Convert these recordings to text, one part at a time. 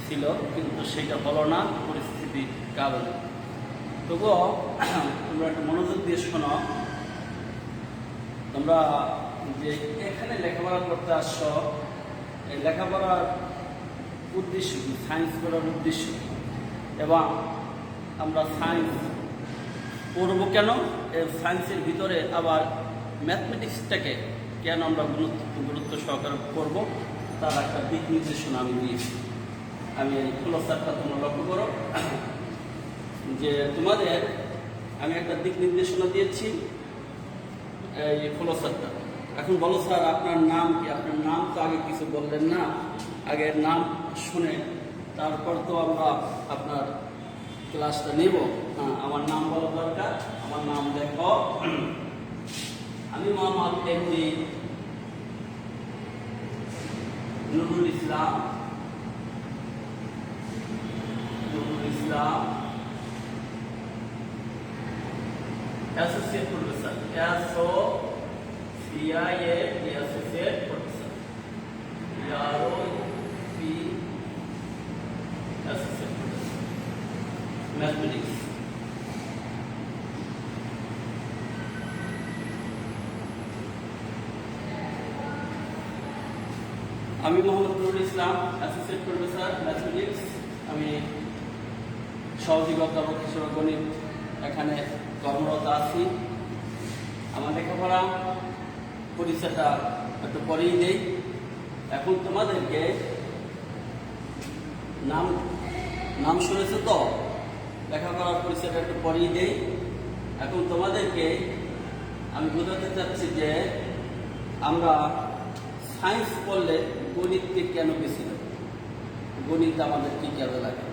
ছিল, কিন্তু সেটা হলো না পরিস্থিতির কারণে। তবুও তোমরা একটু মনোযোগ দিয়ে শোনো। তোমরা যে এখানে লেখাপড়া করতে আসছো, এই লেখাপড়ার উদ্দেশ্য কি, সায়েন্স করার উদ্দেশ্য কি, এবং আমরা সায়েন্স পড়বো কেন, এই সায়েন্সের ভিতরে আবার ম্যাথমেটিক্সটাকে কেন আমরা গুরুত্ব সহকারে করবো, তার একটা দিক নির্দেশনা আমি দিয়েছি। আমি এই ক্লোসারটা তোমরা লক্ষ্য করো যে তোমাদের আমি একটা দিক নির্দেশনা দিয়েছি এই ক্লোসারটা। এখন বলো স্যার আপনার নাম কি? আপনার নাম তো আগে কিছু বললেন না, আগের নাম শুনে তারপর তো আমরা আপনার ক্লাসটা নেব। হ্যাঁ, আমার নাম বলা দরকার। আমার নাম দেখো, আমি Mohammad MD Nurul Islam. Associate professor, associate professor, associate professor mathematics. আমি Mohammad Nurul Islam, associate professor mathematics. আমি সহযোগী অধ্যাপক হিসেবে গণিত এখানে কর্মরত আছি। আমার লেখাপড়া পরিচয়টা একটু পরেই দেই। এখন তোমাদেরকে নাম শুনেছো তো, লেখাপড়ার পরিচয়টা একটু পরেই দেই। এখন তোমাদেরকে আমি বোঝাতে চাচ্ছি যে আমরা সায়েন্স পড়লে গণিতকে কেন বেশি লাগে, গণিত আমাদের কী কাজে লাগে।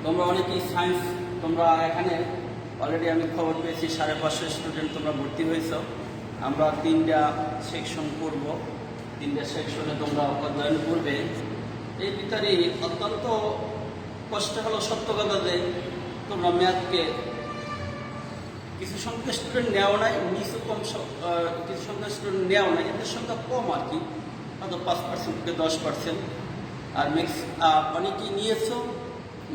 তোমরা অনেকেই সায়েন্স, তোমরা এখানে অলরেডি আমি খবর পেয়েছি 550 স্টুডেন্ট তোমরা ভর্তি হয়েছ। আমরা 3টা সেকশন করব, 3টা সেকশনে তোমরা অধ্যয়ন করবে। এই ভিতরে অত্যন্ত কষ্ট হলো সত্য কথা যে তোমরা ম্যাথকে কিছু সংখ্যা স্টুডেন্ট নেওয়া নাই, কিছু সংখ্যা স্টুডেন্ট নেওয়া নাই, এদের সংখ্যা কম আর কি, হয়তো 5% থেকে 10%। আর অনেকেই নিয়েছো,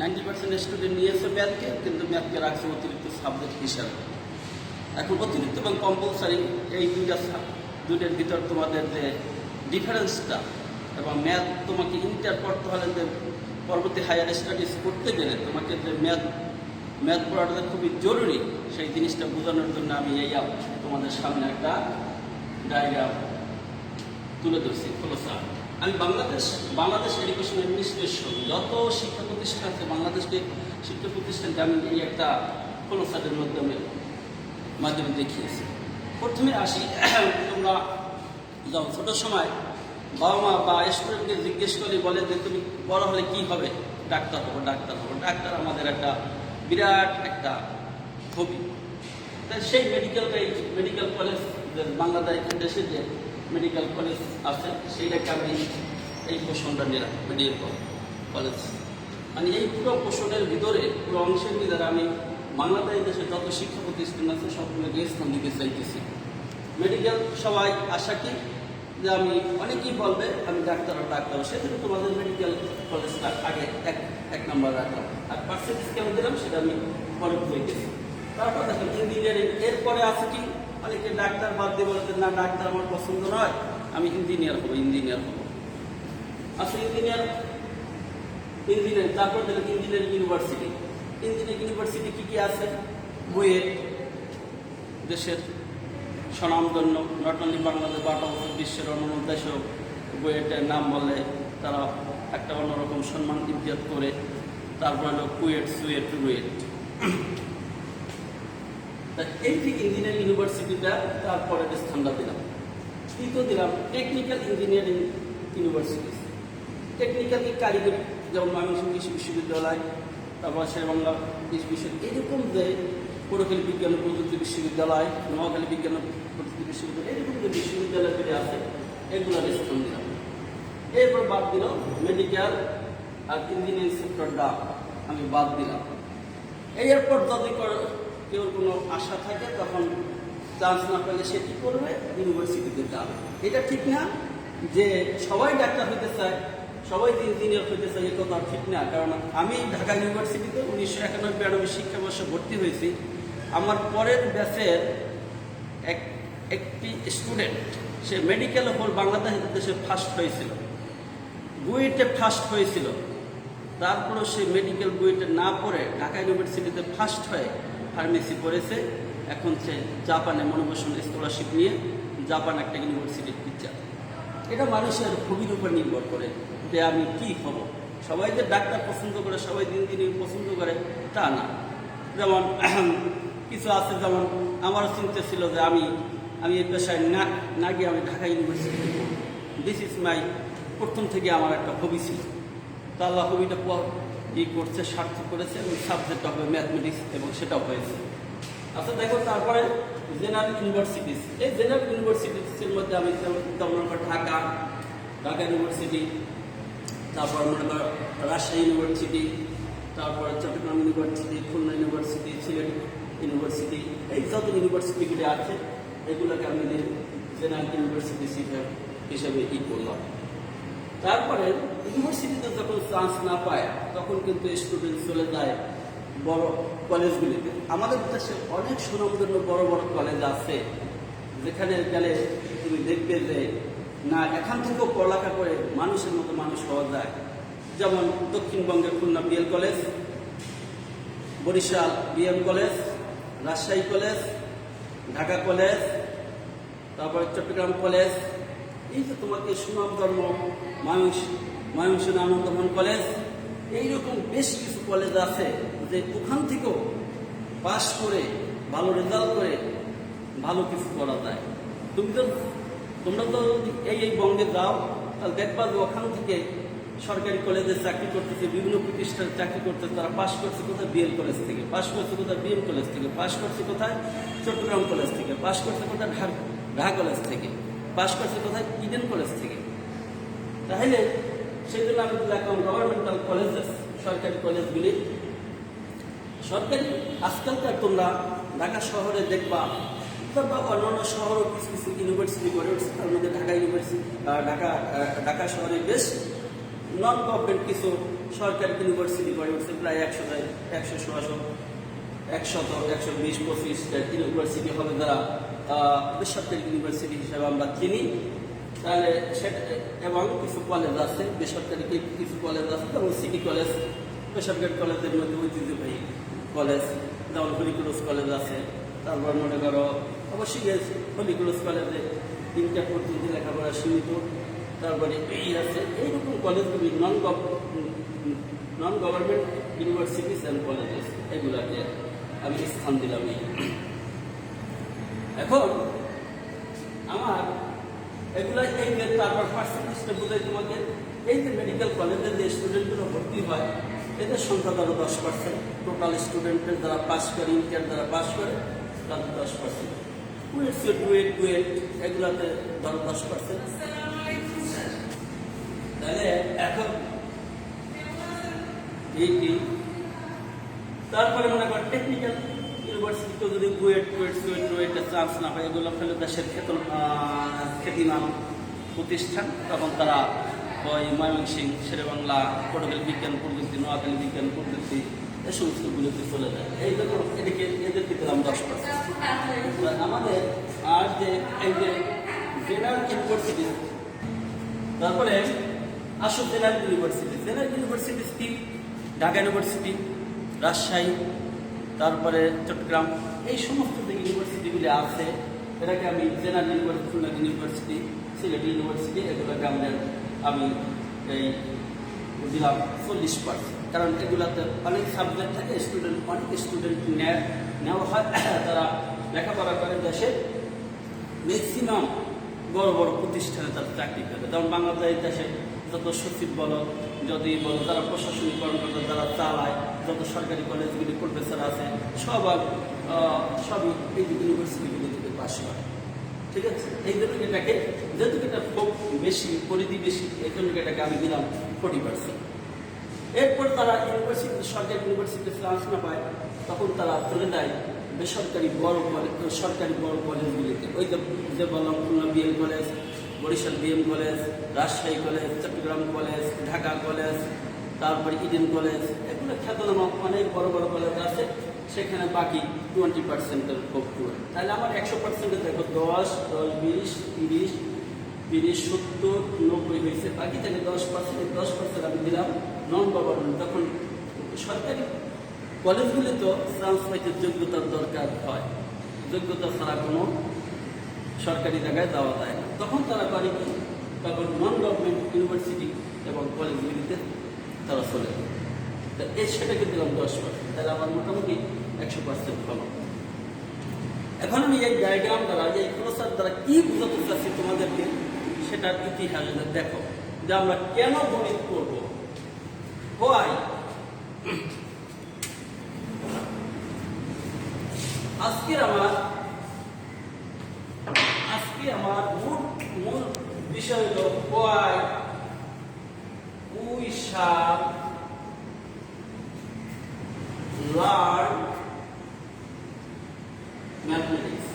90% স্টুডেন্ট নিয়েছে ম্যাথকে, কিন্তু ম্যাথকে রাখছে অতিরিক্ত সাবজেক্ট হিসাবে। এখন অতিরিক্ত এবং কম্পালসারি এই দুইটার ভিতর তোমাদের যে ডিফারেন্সটা, এবং ম্যাথ তোমাকে ইন্টার করতে হলে যে পরবর্তী হায়ার স্টাডিজ করতে গেলে তোমাকে যে ম্যাথ পড়াটা খুবই জরুরি, সেই জিনিসটা বোঝানোর জন্য আমি এই তোমাদের সামনে একটা ডায়াগ্রাম তুলে ধরছি। ক্লোসার। আমি বাংলাদেশ এডুকেশন অ্যাডমিনিস্ট্রেশন যত শিক্ষা প্রতিষ্ঠান আছে, বাংলাদেশকে শিক্ষা প্রতিষ্ঠানকে আমি এই একটা ক্লোসারের মাধ্যমে দেখিয়েছি। প্রথমে আসি, তোমরা যখন ছোটোর সময় বাবা মা বা স্টুডেন্টকে জিজ্ঞেস করে বলে যে তুমি বড় হলে কি হবে? ডাক্তার হবো। ডাক্তার আমাদের একটা বিরাট একটা হবি। তাই সেই মেডিকেল কলেজ, বাংলাদেশে যে মেডিকেল কলেজ আছে, সেইটাকে আমি এই পোষণটা নিলাম মেডিকেল কলেজ। মানে এই পুরো পোষণের ভিতরে, পুরো অংশের ভিতরে আমি বাংলাদেশ দেশে যত শিক্ষা প্রতিষ্ঠান আছে সবগুলোকে স্থান দিতে চাইতেছি। মেডিকেল সবাই আশা কি যে আমি, অনেকেই বলবে আমি ডাক্তার সেজন্য তোমাদের মেডিকেল কলেজটা আগে এক নম্বর রাখলাম, আর পার্সেন্টেজ কেন দিলাম সেটা আমি পরে ভুলে গেছি। তারপর দেখেন ইঞ্জিনিয়ারিং, এরপরে আছে কি, অনেকে ডাক্তার বাদ দিয়ে বলতে না ডাক্তার আমার পছন্দ নয়, আমি ইঞ্জিনিয়ার হবো। আচ্ছা ইঞ্জিনিয়ারিং, তারপর দেখেন ইঞ্জিনিয়ারিং ইউনিভার্সিটি কি কি আছে? বুয়েট, দেশের স্বনামধন্য, নট অনলি বাংলাদেশ বাট অবশ্য বিশ্বের অন্যান্য দেশেও বুয়েটের নাম বলে তারা একটা অন্যরকম সম্মান ইজ্জত করে। তারপর হলো কুয়েট, সুয়েট, রুয়েট। এই যে ইঞ্জিনিয়ারিং ইউনিভার্সিটিটা তারপরে স্থানটা দিলাম। তৃতীয় দিলাম টেকনিক্যাল ইঞ্জিনিয়ারিং ইউনিভার্সিটি, টেকনিক্যাল কারিগরি, যেমন ময়মনসিংহ কৃষি বিশ্ববিদ্যালয়, তারপর শেরেবাংলা কৃষি বিশ্ববিদ্যালয়, এরকম যে পটুয়াখালী বিজ্ঞান ও প্রযুক্তি বিশ্ববিদ্যালয়, নোয়াখালী বিজ্ঞান ও প্রযুক্তি বিশ্ববিদ্যালয়, এরকম যে বিশ্ববিদ্যালয়গুলি আছে এগুলোর স্থান দিলাম। এরপর বাদ দিল মেডিকেল আর ইঞ্জিনিয়ারিং সেক্টরটা আমি বাদ দিলাম। এরপর যদি কেউ কোনো আশা থাকে তখন চান্স না পেলে সে কী করবে? ইউনিভার্সিটিতে যাবে। এটা ঠিক না যে সবাই ডাক্তার হতে চায়, সবাই যে ইঞ্জিনিয়ার হইতে চাই এ কথা ঠিক না। কারণ আমি ঢাকা ইউনিভার্সিটিতে 1991-92 শিক্ষাবর্ষে ভর্তি হয়েছি। আমার পরের ব্যাচের একটি স্টুডেন্ট, সে মেডিকেল হল বাংলাদেশের দেশে ফার্স্ট হয়েছিল, বুয়েটে ফার্স্ট হয়েছিল। তারপরে সে মেডিকেল বুয়েটে না পড়ে ঢাকা ইউনিভার্সিটিতে ফার্স্ট হয়ে ফার্মেসি পড়েছে। এখন সে জাপানে মনোবেশন স্কলারশিপ নিয়ে জাপান একটা ইউনিভার্সিটির টিচার। এটা মানুষের হবির উপর নির্ভর করে যে আমি কি হব। সবাই যে ডাক্তার পছন্দ করে, সবাই দিন পছন্দ করে তা না। যেমন কিছু আছে, যেমন আমারও চিন্তা ছিল যে আমি এই পেশায় না গিয়ে আমি ঢাকা ইউনিভার্সিটিতে পড়ব। দিস ইজ মাই, প্রথম থেকে আমার একটা হবি ছিল। তো আল্লাহ হবিটা করছে, সার্থক করেছে, এবং সাবজেক্ট হবে ম্যাথমেটিক্স, এবং সেটাও হয়েছে। আচ্ছা দেখো, তারপরে জেনারেল ইউনিভার্সিটিস। এই জেনারেল ইউনিভার্সিটিসের মধ্যে আমি যেমন ঢাকা ইউনিভার্সিটি, তারপর মনে করো রাজশাহী ইউনিভার্সিটি, তারপর Chittagong university, Khulna university, Sylhet university, এই যত ইউনিভার্সিটিগুলি আছে এগুলোকে আমি জেনারেল ইউনিভার্সিটি হিসেবে করলাম। তারপরে ইউনিভার্সিটিতে যখন চান্স না পায় তখন কিন্তু স্টুডেন্ট চলে যায় বড় কলেজগুলিতে। আমাদের দেশে অনেক সুনামধন্য বড় বড় কলেজ আছে, যেখানে গেলে তুমি দেখবে যে না, এখান থেকেও পড়ালেখা করে মানুষের মতো মানুষ হওয়া যায়। যেমন দক্ষিণবঙ্গের Khulna BL college, Barishal BM college, Rajshahi college, Dhaka college, তারপরে চট্টগ্রাম কলেজ। এই যে তোমাকে সুনামধন্য ময়মনসিংহ আনন্দমোহন কলেজ, এইরকম বেশ কিছু কলেজ আছে যে ওখান থেকেও পাশ করে ভালো রেজাল্ট করে ভালো কিছু করা যায়। তোমরা তো এই বঙ্গে যাও, তাহলে দেখবা যে ওখান থেকে সরকারি কলেজে চাকরি করতেছে, বিভিন্ন প্রতিষ্ঠানে চাকরি করতেছে, তারা পাশ করছে কোথায় বিএল কলেজ থেকে, পাশ করছে কোথায় বিএম কলেজ থেকে, পাশ করছে কোথায় চট্টগ্রাম কলেজ থেকে, পাশ করছে কোথায় ঢাকা কলেজ থেকে, পাশ করছে কোথায় ইডেন কলেজ থেকে। তাহলে সেই জন্য আমি দেখলাম গভর্নমেন্টাল কলেজেস, সরকারি কলেজগুলি সরকারি। আজকালকার তোমরা ঢাকা শহরে দেখবা বা অন্যান্য শহরও কিছু কিছু ইউনিভার্সিটি গড়ে উঠছে। তার মধ্যে ঢাকা ইউনিভার্সিটি, ঢাকা শহরে বেশ নন গভর্নমেন্ট কিছু সরকারি ইউনিভার্সিটি গড়ে উঠছে, প্রায় 120-125 ইউনিভার্সিটি হবে, যারা বেসরকারি ইউনিভার্সিটি হিসেবে আমরা চিনি। তাহলে সেটা, এবং কিছু কলেজ আছে বেসরকারি, কিছু কলেজ আছে যেমন সিটি কলেজ, বেসরকারি কলেজের মধ্যে ঐতিহ্যবাহী কলেজ, যেমন হলিক্রস কলেজ আছে। তারপর মনে করো অবশ্যই হলিক্রস কলেজে 3টা পর্যন্ত লেখাপড়া সীমিত। তারপরে এই আছে, এইরকম কলেজগুলি non government universities and colleges, এগুলাকে আমি স্থান দিলাম। এখন আমার এগুলা এই যে তারপর পার্সেন্টেজটা বোঝাই তোমাকে, এই যে মেডিকেল কলেজে যে স্টুডেন্টগুলো ভর্তি হয় এদের সংখ্যা ধরো 10%, টোটাল স্টুডেন্টের যারা পাস করে, ইন্টার যারা পাস করে তাদের 10%, ডুয়েট এগুলাতে ধরো 10%। তাহলে এখন এইটি, তারপরে মনে কর টেকনিক্যাল ইউনিভার্সিটিতে যদি ডুয়েটের চান্স না হয়, এগুলো ফেলে দেশের খ্যাতিমান প্রতিষ্ঠান, তখন তারা ওই ময়মনসিংহ, শেরেবাংলা, পটুয়াখালী বিজ্ঞান প্রযুক্তি, নোয়াখালী বিজ্ঞান প্রযুক্তি, এই সমস্তগুলোতে চলে যায়। এই জন্য এদেরকে দিলাম 10%। আমাদের আর যে এই যে জেনারেল ইউনিভার্সিটি, তারপরে আসো জেনারেল ইউনিভার্সিটি কি? ঢাকা ইউনিভার্সিটি, রাজশাহী, তারপরে চট্টগ্রাম, এই সমস্ত যে ইউনিভার্সিটিগুলি আছে এটাকে আমি general university, Khulna university, Sylhet university, এগুলোকে আমি এই দিলাম 40%। কারণ এগুলোতে অনেক সাবজেক্ট থাকে, অনেক স্টুডেন্ট নেওয়া হয়, তারা লেখাপড়া করে দেশে ম্যাক্সিমাম বড় বড় প্রতিষ্ঠানে তারা চাকরি করে। যেমন বাংলাদেশের দেশে যত সচিব বলো, যদি বলো, যারা প্রশাসনিক কর্মকর্তা যারা চালায়, যত সরকারি কলেজগুলি প্রফেসর আছে, সবই এই ইউনিভার্সিটিগুলি থেকে পাশ হয়। ঠিক আছে, এই জন্য এটাকে, যেহেতু এটা খুব বেশি, পরিধি বেশি, এই জন্য এটাকে আমি দিলাম 40%। এরপর তারা ইউনিভার্সিটি, সরকারি ইউনিভার্সিটিতে চান্স না পায়, তখন তারা চলে যায় বেসরকারি বড় কলেজ, সরকারি বড় কলেজগুলিতে। ওই যে বললাম Khulna BL college, Barishal BM college, Rajshahi college, Chittagong college, Dhaka college, তারপরে ইডেন কলেজ, এগুলো খ্যাতনামা অনেক বড় বড় কলেজ আছে। সেখানে বাকি 20%-এর খুব টুয়ে, তাহলে আমার 100%-এ দেখো 10, 10, 20, 30, 30, 70, 90 হয়েছে। বাকি থেকে 10% আমি দিলাম নন গভর্নমেন্ট। তখন সরকারি কলেজগুলি তো চান্স পাইতে যোগ্যতার দরকার হয়, যোগ্যতা ছাড়া কোনো সরকারি জায়গায় যাওয়া যায় না। তখন তারা করে কি, তখন নন গভর্নমেন্ট ইউনিভার্সিটি এবং কলেজগুলিতে তারা চলে যায়। তা সেটাকে দিলাম 10%, তাহলে আমার মোটামুটি 100% হলো। এখন আমি এই ডায়াগ্রাম দ্বারা, এই প্রসার দ্বারা কি বোঝাতে চাচ্ছি তোমাদেরকে, সেটার ইতিহাস দেখো যে আমরা কেন গণিত করব। হোয়াই আজকে আমার মূল বিষয় হলো why we shall learn mathematics.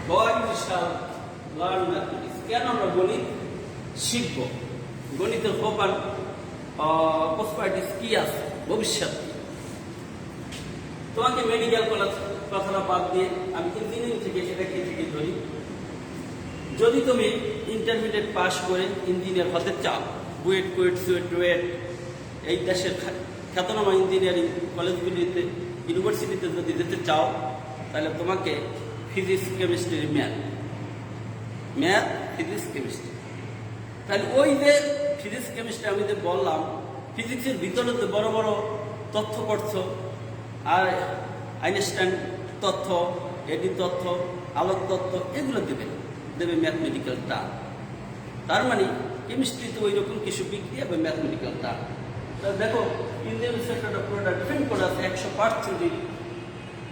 Why we shall learn mathematics, কেন আমরা গণিত শিখব, গণিতের প্রসপার্টিস কি আছে, ভবিষ্যৎ। তোমাকে মেডিকেল কলেজ কথাটা বাদ দিয়ে আমি ইঞ্জিনিয়ারিং থেকে এটাকে থেকে ধরি। যদি তুমি ইন্টারমিডিয়েট পাস করে ইঞ্জিনিয়ার হতে চাও, বুয়েট, কুয়েট, সুয়েট, এই দেশের খ্যাতনামা ইঞ্জিনিয়ারিং কলেজগুলিতে, ইউনিভার্সিটিতে যদি যেতে চাও, তাহলে তোমাকে physics, chemistry, math, physics, chemistry. তাহলে ওই যে ফিজিক্স, কেমিস্ট্রি আমি যে বললাম, ফিজিক্সের ভিতরে যে বড় বড় তথ্য পড়ছো, আর আইনস্টাইন তথ্য, এডি তথ্য, আলোক তথ্য, এগুলো দেবে ম্যাথমেটিক্যাল টার্ম। তার মানে কেমিস্ট্রিতে ওই রকম কিছু বিক্রিয়া বা ম্যাথমেটিক্যাল টার্ম। দেখো ইন্ডিয়ান সেক্টরটা পুরোটা ডিপেন্ড করে আছে 100%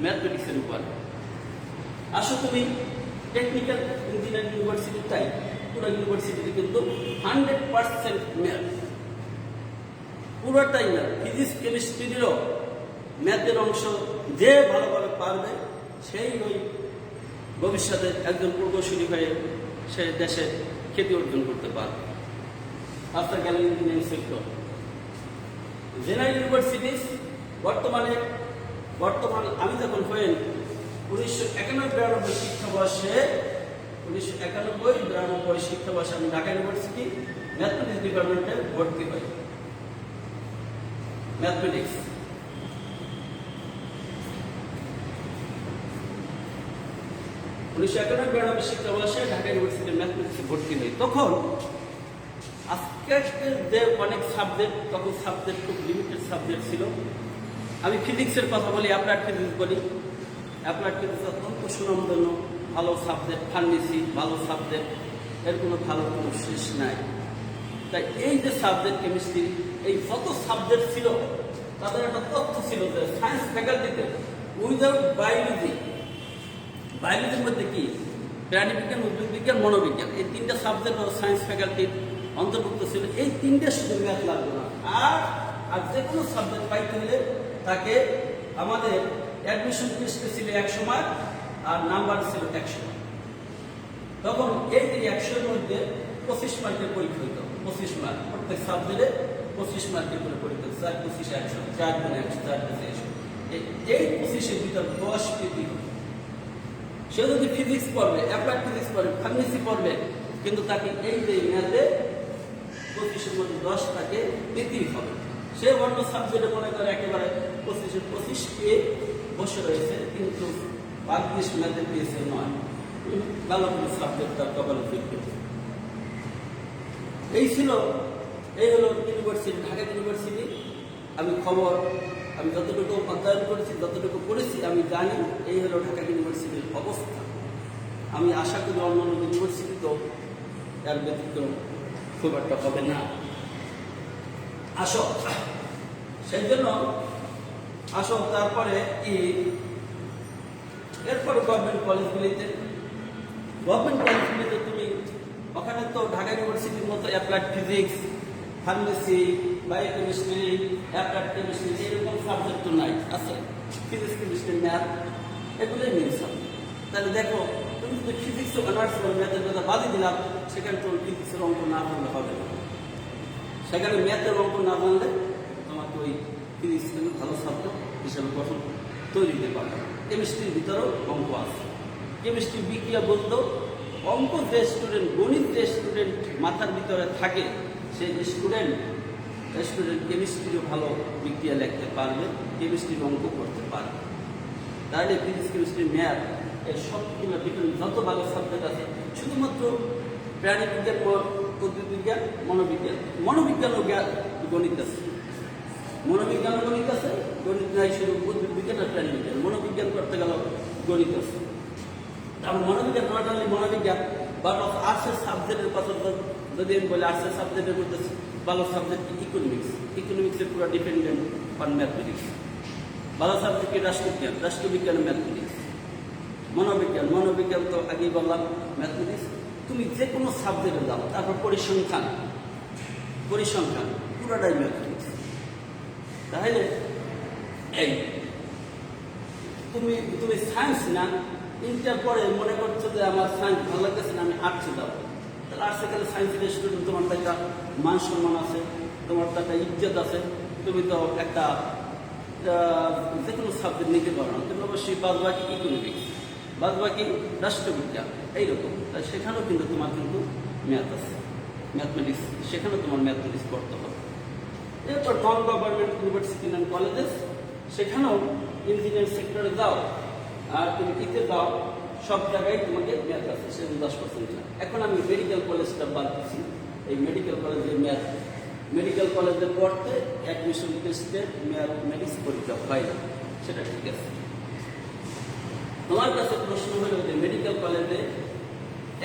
ম্যাথমেটিক্সের উপর। আসো তুমি টেকনিক্যাল ইঞ্জিনিয়ারিং ইউনিভার্সিটি, তাই পুরো ইউনিভার্সিটিতে কিন্তু 100% ম্যাথ, পুরোটাই ম্যাথ। ফিজিক্স, কেমিস্ট্রিরও ম্যাথের অংশ যে ভালোভাবে পারবে, সেই ওই ভবিষ্যতে একজন প্রকৌশলী হয়ে সে দেশে খ্যাতি অর্জন করতে পারবে। আফটার গেল ইঞ্জিনিয়ারিং সেক্টর, জেনারেল ইউনিভার্সিটিস বর্তমান আমি যখন হয়ে 1991-92 শিক্ষাবর্ষে, 1991-92 শিক্ষাবর্ষে আমি ঢাকা ইউনিভার্সিটি ম্যাথমেটিক্স ডিপার্টমেন্টে ভর্তি হই। ম্যাথমেটিক্স 1991-92 শিক্ষাবর্ষে ঢাকা ইউনিভার্সিটি ম্যাথমেটিক্সে ভর্তি হই। তখন আজকে যে অনেক সাবজেক্ট, তখন সাবজেক্ট খুব লিমিটেড সাবজেক্ট ছিল। আমি ফিজিক্সের কথা বলি, অ্যাপ্লাইড ফিজিক্স বলি। অ্যাপ্লাইড ফিজিক্স অত্যন্ত সুনামধন্য ভালো সাবজেক্ট, ফার্মেসি ভালো সাবজেক্ট, এর কোনো শেষ নাই। তাই এই যে সাবজেক্ট কেমিস্ট্রি, এই যত সাবজেক্ট ছিল তাদের একটা তথ্য ছিল যে সায়েন্স ফ্যাকাল্টিতে উইদাউট বায়োলজির মধ্যে কি প্রাণী বিজ্ঞান, উদ্ভিদ বিজ্ঞান, মনোবিজ্ঞান, এই তিনটা সাবজেক্ট সায়েন্স ফ্যাকাল্টির অন্তর্ভুক্ত ছিল। এই তিনটা শুধু ম্যাথ লাগবে না, আর যে কোনো সাবজেক্ট পাইতে হলে তাকে আমাদের অ্যাডমিশন টেস্টে ছিল 100 মার্ক আর নাম্বার ছিল 100 মার্ক। তখন এই 100-এর মধ্যে 25 মার্কের পরীক্ষা হইত, 25 মার্ক প্রত্যেক সাবজেক্টে 25 মার্কের করে পরীক্ষা, 4-25 100, 4-100, 4-100। এই 25-এর ভিতর 10 পেতে হবে। সে যদি ফিজিক্স পড়বে, অ্যাপ্লাইড ফিজিক্স পড়বে, ফার্মেসি পড়বে, কিন্তু তাকে এই যে ম্যাথে 25-এর মধ্যে 10 তাকে পেতেই হবে। সে অন্য সাবজেক্টে মনে করে একেবারে 25 পেয়ে বসে রয়েছে, কিন্তু 22 ম্যাথে পেয়েছে নয়। ভালো কোনো সাবজেক্ট তার কপালে ফিরবে। এই হলো ইউনিভার্সিটি, ঢাকা ইউনিভার্সিটি। আমি যতটুকু অধ্যয়ন করেছি, যতটুকু পড়েছি, আমি জানি এই হলো ঢাকা ইউনিভার্সিটির অবস্থা। আমি আশা করি অন্যান্য ইউনিভার্সিটি তো এর ব্যতিক্রম খুব একটা হবে না। সেই জন্য তারপরে এরপরে গভর্নমেন্ট কলেজগুলিতে তুমি ওখানে তো ঢাকা ইউনিভার্সিটির মতো applied physics, pharmacy, biochemistry, applied chemistry এরকম সাবজেক্ট তো নাই, আছে ফিজিক্স কেমিস্ট্রি ম্যাথ এগুলোই মেন সাবজেক্ট। তাহলে দেখো তুমি যদি ফিজিক্স অনার্স ম্যাথের কথা বাদই দিলাম, সেখানে তোমার ফিজিক্সের অঙ্ক না জানলে হবে না, সেখানে ম্যাথের অঙ্ক না জানলে তোমাকে ওই ফিজিক্স কিন্তু ভালো সাবজেক্ট হিসাবে গঠন তৈরি দিতে পারবে। কেমিস্ট্রির ভিতরেও অঙ্ক আছে, কেমিস্ট্রি বিক্রিয়া বলতেও অঙ্ক যে স্টুডেন্ট, গণিত যে স্টুডেন্ট মাথার ভিতরে থাকে, সেই স্টুডেন্ট কেমিস্ট্রিও ভালো বিক্রিয়া লিখতে পারবে, কেমিস্ট্রির অঙ্ক করতে পারবে। তাহলে ফিজিক্স কেমিস্ট্রি ম্যাথ এই সবগুলো ডিফারেন্ট যত ভালো সাবজেক্ট আছে, শুধুমাত্র প্রাণীবিজ্ঞান, উদ্ভিদ বিজ্ঞান, মনোবিজ্ঞানও গণিত আছে, মনোবিজ্ঞানও গণিত আছে, গণিত নাই শুধু উদ্ভিদ বিজ্ঞান আর প্রাণীবিজ্ঞান, মনোবিজ্ঞান করতে গেল গণিত আছে। তারপর মনোবিজ্ঞান নট অনলি মনোবিজ্ঞান, বাট অফ আর্টসের সাবজেক্টের কথা যদি আমি বলি, আর্টসের সাবজেক্টের মধ্যে ভালো সাবজেক্ট ইকোনমিক্স, ইকোনমিক্সের পুরো ডিপেন্ডেন্ট অন ম্যাথমেটিক্স। ভালো সাবজেক্ট কি রাষ্ট্রবিজ্ঞান, রাষ্ট্রবিজ্ঞান ম্যাথমেটিক্স। মনোবিজ্ঞান, মনোবিজ্ঞান তো আগেই বললাম ম্যাথমেটিক্স। তুমি যে কোনো সাবজেক্টে দাও, তারপর পরিসংখ্যান পুরোটাই ম্যাথমেটিক্স। তাহলে এই তুমি সায়েন্স না, ইন্টার পরে মনে করছো যে আমার সায়েন্স ভালো লাগতেছে না, আমি আর্টসে যাবো, তাহলে আর্টসে গেলে সায়েন্সের স্টুডেন্ট, তোমার তো একটা মান সম্মান আছে, তোমার তো একটা ইজ্জত আছে, তুমি তো একটা যে কোনো সাবজেক্ট নিতে পারো না, তুমি অবশ্যই বাদ বাকি ইকোনমিক্স, বাদ বাকি রাষ্ট্রবিজ্ঞান এইরকম। তাই সেখানেও কিন্তু তোমার কিন্তু ম্যাথ আছে, ম্যাথমেটিক্স, সেখানেও তোমার ম্যাথমেটিক্স পড়তে হবে। এরপর non government university and colleges, সেখানেও ইঞ্জিনিয়ারিং সেক্টরে যাও আর তুমি ইতে যাও, সব জায়গায় তোমাকে ম্যাথ আছে, সে 10%। এখন আমি মেডিকেল কলেজটা বাদ দিচ্ছি, এই মেডিকেল কলেজে ম্যাথ, মেডিকেল কলেজে পড়তে অ্যাডমিশন টেস্টে ম্যাথমেটিক্স পরীক্ষা হয় না, সেটা ঠিক আছে। তোমার কাছে প্রশ্ন হলো যে মেডিকেল কলেজে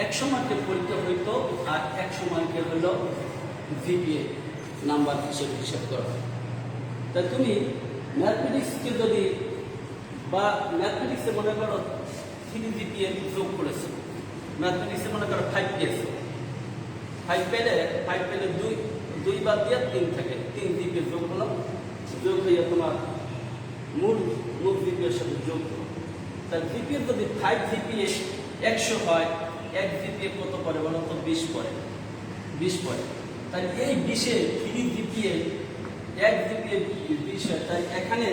100 মার্কের পরীক্ষা হইতো আর 100 মার্কের হলো জিপিএ নাম্বার হিসেব করো। তাই তুমি ম্যাথমেটিক্সকে যদি, বা ম্যাথমেটিক্সে মনে করো 3 জিপিএ যোগ করেছো, ম্যাথমেটিক্সে মনে করো 5 পেয়েছো, 5 পেলে 2 বাদ দিয়ে 3 থাকে, 3 জিপিএ যোগ হলো, যোগ হইয়া তোমার মূল জিপিএর সাথে যোগ হলো। তার জিপিএ যদি 5 জিপিএ 100 হয়, 1 জিপিএ কত পড়ে বলো তো? 20 পড়ে। তাই এই 20-এ 3 জিপিএ 1 জিপিএ 20 হয়, তাই এখানে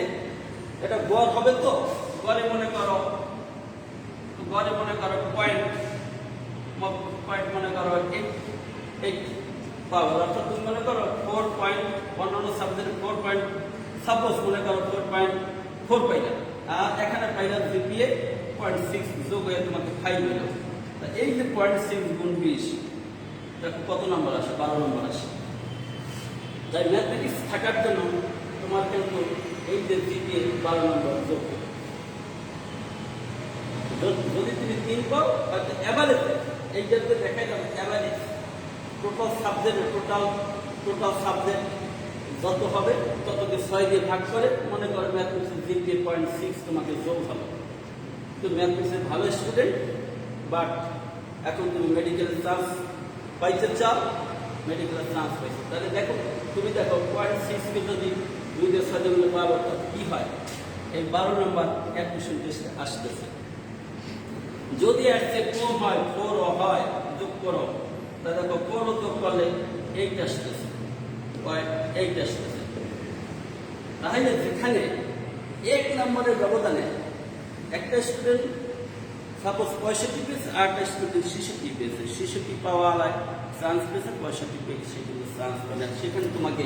এটা গড় হবে। তো গড়ে মনে করো পয়েন্ট মনে করো 8 পাওয়ার, অর্থাৎ তুমি মনে করো 4 পয়েন্ট, অন্যান্য সাবজেক্টে 4 পয়েন্ট, সাপোজ মনে করো 4.4 পাইলা, আর এখানে পাইলা জিপিএ 0.6 যোগ হয়ে তোমাকে 5 মিলো। এই যে 0.6 গুণ 20, দেখো কত নম্বর আসে? 12 নম্বর আসে। তাই ম্যাথমেটিক্স থাকার জন্য তোমার কিন্তু এই যে জিপিএ 12 নম্বর যোগ। যদি তুমি 3 পাও, অ্যাভারেজ এই যে দেখাই যাবে অ্যাভারেজ টোটাল সাবজেক্ট যত হবে ততকে 6 দিয়ে ভাগ করে মনে করো ম্যাথমেটিক্স জিপিএ 0.6 তোমাকে যোগ হবে। তো ম্যাথমেটিক্সের ভালো স্টুডেন্ট, বাট এখন তুমি মেডিকেল চান্স পাইতে চাও, মেডিকেলের চান্স পাইছো, তাহলে দেখো তুমি দেখো 0.6কে যদি 2 দিয়ে 6 দিয়ে পাবো কি হয়? এই 12 নম্বর অ্যাডমিশন টেস্টে আসতেছে। যদি এর চেয়ে কম হয়, 4 হয়, যোগ করো, তা দেখো 4 যোগ করলে 8 আসতেছে, 8 আসতেছে। তাহলে যেখানে 1 নম্বরের ব্যবধানে একটা স্টুডেন্ট সাপোজ 65 পেয়েছে, আর একটা স্টুডেন্ট 66 পেয়েছে, 66 পাওয়া চান্স পেয়েছে, 65 পেয়েছে, সে কিন্তু চান্স পায় না। সেখানে তোমাকে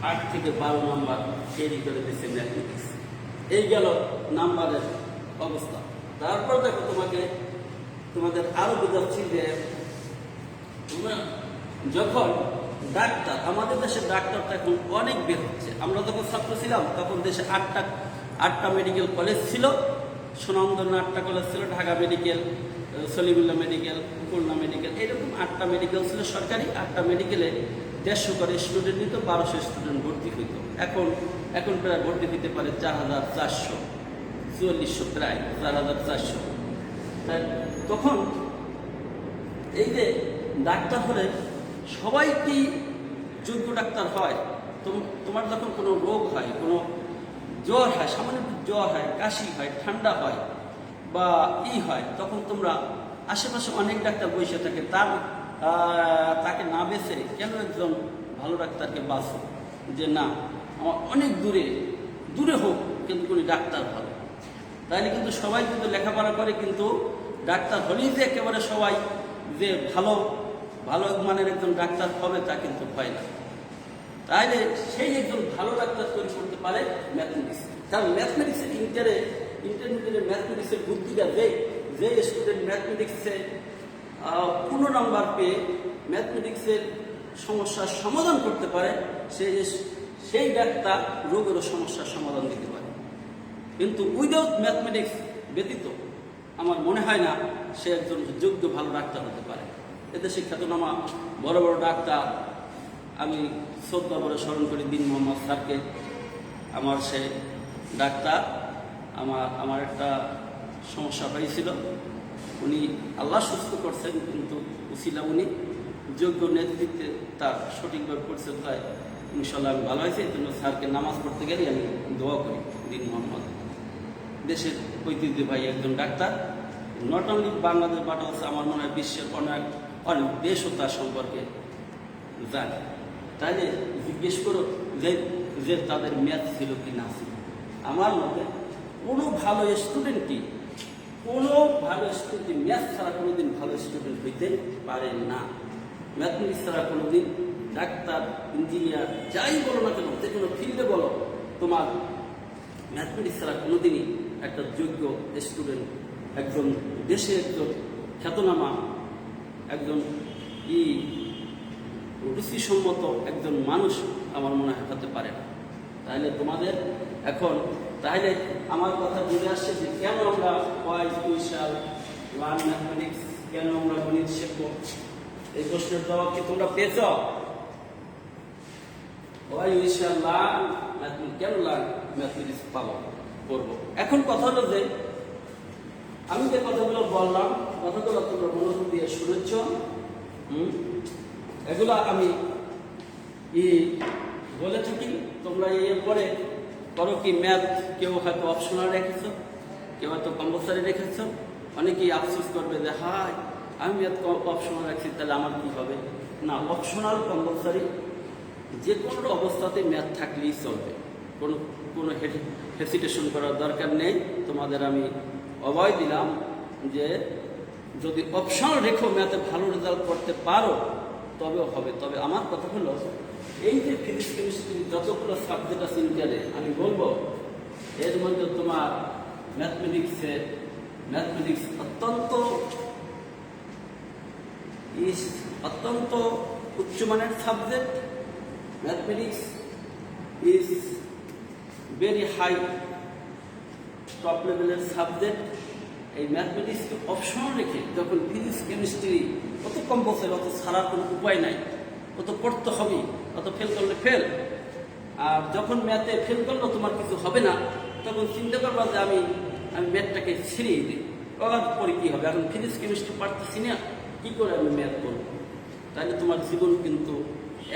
8 থেকে 12 নম্বর ক্যারি করে দিচ্ছে ম্যাথমেটিক্স। এই গেল নাম্বারের অবস্থা। তারপর দেখো তোমাদের আরো বোঝাচ্ছি যে যখন ডাক্তার, আমাদের দেশে ডাক্তারটা এখন অনেক বের হচ্ছে। আমরা যখন ছাত্র ছিলাম তখন দেশে 8টা মেডিকেল কলেজ ছিল, সুনামধন্য 8টা কলেজ ছিল, Dhaka medical, Salimullah medical, Khulna medical, এরকম 8টা মেডিকেল ছিল সরকারি। 8টা মেডিকেলে 150 করে স্টুডেন্ট নিত, 1200 স্টুডেন্ট ভর্তি হইত। এখন প্রায় ভর্তি হইতে পারে 4444, প্রায় 4400। তখন এই যে ডাক্তার হলে সবাই কি যোগ্য ডাক্তার হয়? তোমার যখন কোনো রোগ হয়, কোনো জ্বর হয়, সামান্য জ্বর হয়, কাশি হয়, ঠান্ডা হয় বা হয়, তখন তোমরা আশেপাশে অনেক ডাক্তার বসে থাকে, তাকে না বেছে কেন একজন ভালো ডাক্তারকে বাঁচো, যে না আমার অনেক দূরে হোক কিন্তু কোনো ডাক্তার ভালো। তাইলে কিন্তু সবাই কিন্তু লেখাপড়া করে, কিন্তু ডাক্তার হলেই যে একেবারে সবাই যে ভালো মানের একজন ডাক্তার হবে তা কিন্তু হয় না। তাহলে সেই একজন ভালো ডাক্তার তৈরি করতে পারে ম্যাথমেটিক্স। কারণ ম্যাথমেটিক্সের ইন্টারমিডিয়েটের ম্যাথমেটিক্সের বুদ্ধিটা যে স্টুডেন্ট ম্যাথমেটিক্সে 15 নম্বর পেয়ে ম্যাথমেটিক্সের সমস্যার সমাধান করতে পারে, সেই ডাক্তার রোগেরও সমস্যার সমাধান দিতে পারে। কিন্তু উইদাউট ম্যাথমেটিক্স ব্যতীত আমার মনে হয় না সে একজন যোগ্য ভালো ডাক্তার হতে পারে। এদেশে খ্যাতনামা বড় বড় ডাক্তার, আমি শ্রদ্ধা করে স্মরণ করি দিন মোহাম্মদ স্যারকে। আমার সে ডাক্তার আমার একটা সমস্যা হয়েছিল, উনি আল্লাহ সুস্থ করছেন, কিন্তু উসিলা উনি যোগ্য নেতৃত্বে তার সঠিকভাবে করছে, তাই ইনশাল্লাহ আমি ভালো হয়েছে। এই জন্য স্যারকে নামাজ পড়তে গেলে আমি দোয়া করি। দিন মোহাম্মদ দেশের ঐতিহ্যবাহী একজন doctor, not only Bangladesh but হচ্ছে আমার মনে হয় বিশ্বের অনেক দেশও তার সম্পর্কে জানে। তাইলে জিজ্ঞেস করো যে তাদের ম্যাথ ছিল কি না ছিল। আমার মতে কোনো ভালো স্টুডেন্টই ম্যাথ ছাড়া কোনোদিন ভালো স্টুডেন্ট হইতে পারে না। ম্যাথমেটিক্স ছাড়া কোনোদিন ডাক্তার, ইঞ্জিনিয়ার যাই বলো না কেন, যে কোনো ফিল্ডে বলো, তোমার ম্যাথমেটিক্স ছাড়া কোনোদিনই একটা যোগ্য স্টুডেন্ট, একজন দেশে একজন খ্যাতনামা, একজন রুচিসম্মত একজন মানুষ আমার মনে হয় হতে পারে না। তাহলে তোমাদের এখন আমার কথা বুঝে আসছে যে কেন আমরা লার্ন ম্যাথমেটিক্স, কেন আমরা গণিত শিখবো। এই প্রশ্নের জবাব কি তোমরা পেয়েছ? কেন লার্ন ম্যাথমেটিক্স করবো। এখন কথা হলো যে আমি যে কথাগুলো বললাম, কথাগুলো তোমরা মনোযোগ দিয়ে শুনেছ। এগুলো আমি বলে থাকি, তোমরা এরপরে করো কি ম্যাথ, কেউ হয়তো অপশনাল রেখেছ, কেউ হয়তো কম্পালসারি রেখেছ। অনেকেই আফসোস করবে যে হাই আমি ম্যাথ অপশনাল রাখছি, তাহলে আমার কি হবে। না, অপশনাল কম্পালসারি যে কোনো অবস্থাতে ম্যাথ থাকলেই চলবে, কোনো হেসিটেশন করার দরকার নেই। তোমাদের আমি অভয় দিলাম যে যদি অপশনাল রেখো ম্যাথে ভালো রেজাল্ট করতে পারো তবেও হবে। তবে আমার কথা হলো এই যে ফিজিক্স কেমিস্ট্রি যতগুলো সাবজেক্ট আছে ইন্টারে, আমি বলবো এর মধ্যে তোমার ম্যাথমেটিক্স অত্যন্ত উচ্চমানের subject. Mathematics is very high top লেভেলের সাবজেক্ট। এই ম্যাথমেটিক্সকে অপশনাল রেখে যখন ফিজিক্স কেমিস্ট্রি অত কম্পালসারি, অত ছাড়ার কোনো উপায় নাই, অত পড়তে হবে, অত ফেল করলে ফেল। আর যখন ম্যাথে ফেল করলেও তোমার কিছু হবে না, তখন চিন্তা করবা যে আমি ম্যাথটাকে ছিঁড়িয়ে দিই, পরে কী হবে। এখন ফিজিক্স কেমিস্ট্রি পারতেছি না, কী করে আমি ম্যাথ করব। তাহলে তোমার জীবন কিন্তু